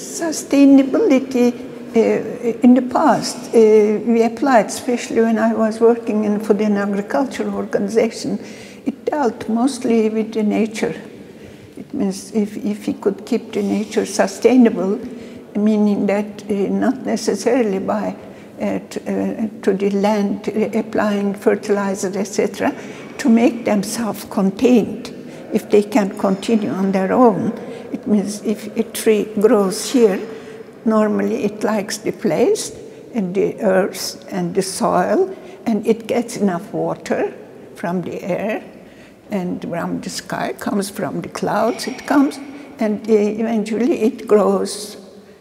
sustainability in the past, we applied, especially when I was working in Food and Agriculture Organization, it dealt mostly with the nature. It means if we could keep the nature sustainable, meaning that not necessarily by to the land applying fertilizer, etc., to make them self-contained. If they can continue on their own, it means if a tree grows here, normally it likes the place and the earth and the soil, and it gets enough water from the air and from the sky, comes from the clouds, it comes, and eventually it grows.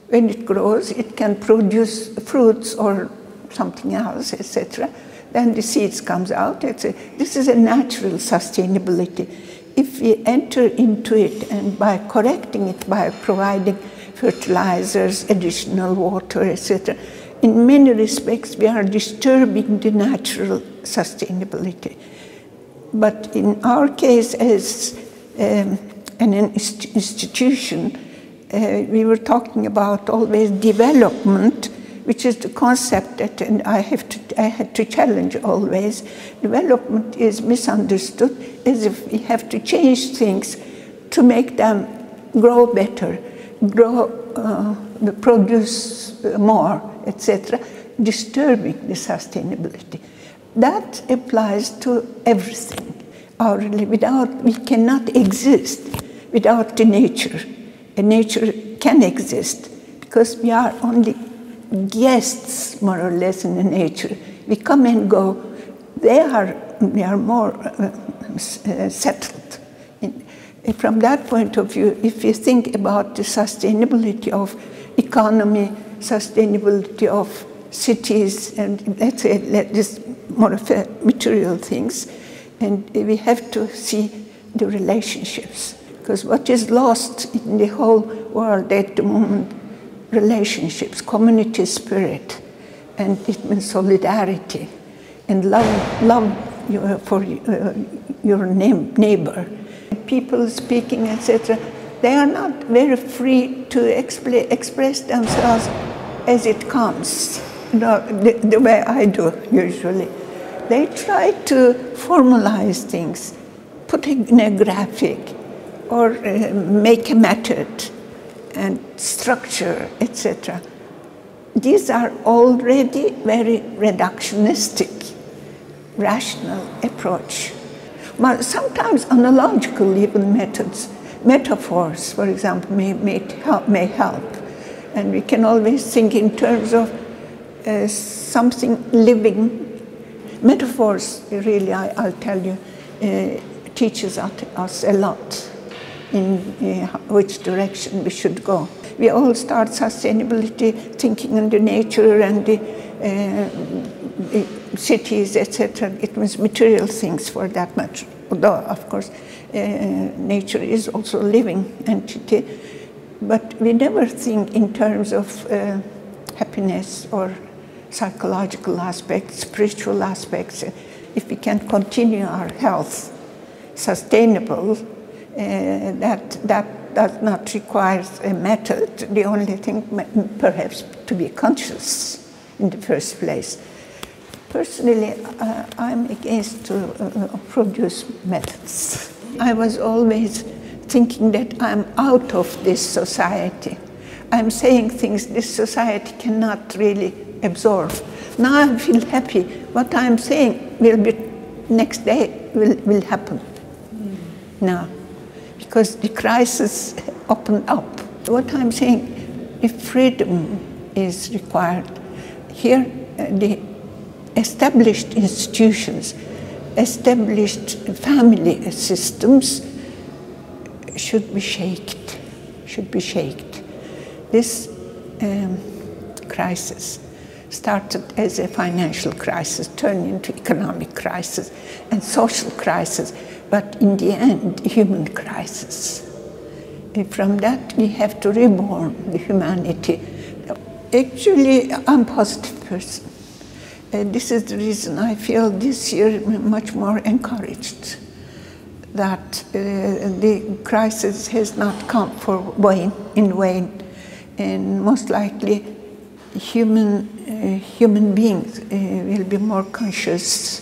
When it grows, it can produce fruits or something else, etc. Then the seeds comes out. This is a natural sustainability. If we enter into it, and by correcting it, by providing fertilizers, additional water, etc., in many respects we are disturbing the natural sustainability. But in our case, as an institution, we were talking about always development, which is the concept that, and I had to challenge always. Development is misunderstood as if we have to change things to make them grow better, produce more, etc., disturbing the sustainability. That applies to everything. We cannot exist without the nature. And nature can exist because we are only guests, more or less, in the nature. We come and go. We are more settled. From that point of view, if you think about the sustainability of economy, sustainability of cities, and let's say this more of a material things, and we have to see the relationships. Because what is lost in the whole world at the moment, relationships, community spirit, and it means solidarity, and love for your neighbor. People speaking, etc., they are not very free to express themselves as it comes, the way I do usually. They try to formalize things, put it in a graphic, or make a method and structure, etc. These are already very reductionistic, rational approach. But sometimes analogical even methods, metaphors, for example, may help. And we can always think in terms of something living. Metaphors, really, I'll tell you, teaches us a lot in which direction we should go. We all start sustainability thinking in the nature and the cities, etc. It means material things for that matter. Although, of course, nature is also a living entity. But we never think in terms of happiness or psychological aspects, spiritual aspects. If we can continue our health sustainable, that does not require a method. The only thing, perhaps, to be conscious in the first place. Personally, I'm against to produce methods. I was always thinking that I'm out of this society. I'm saying things this society cannot really absorb. Now I feel happy. What I'm saying will be next day will happen now, because the crisis opened up. What I'm saying, if freedom is required, here the established institutions, established family systems should be shaked, This crisis started as a financial crisis, turned into economic crisis and social crisis, but in the end, human crisis. And from that, we have to reborn the humanity. Actually, I'm a positive person. This is the reason I feel this year much more encouraged that the crisis has not come in vain. and most likely human beings will be more conscious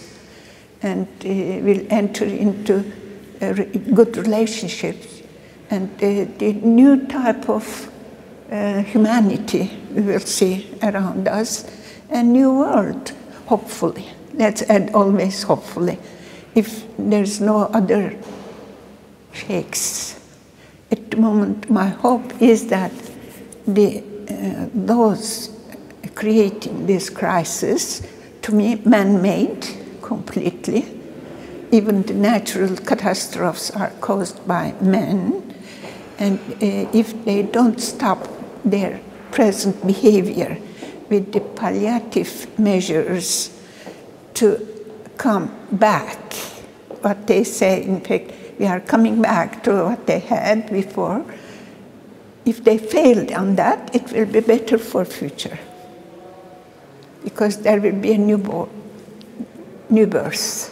and will enter into good relationships, and the new type of humanity we will see around us, a new world, hopefully. Let's add always hopefully, if there's no other shakes. At the moment, my hope is that those creating this crisis, to me, man-made completely. Even the natural catastrophes are caused by men. And if they don't stop their present behavior with the palliative measures to come back, what they say, in fact, we are coming back to what they had before. If they failed on that, it will be better for future, because there will be a new birth.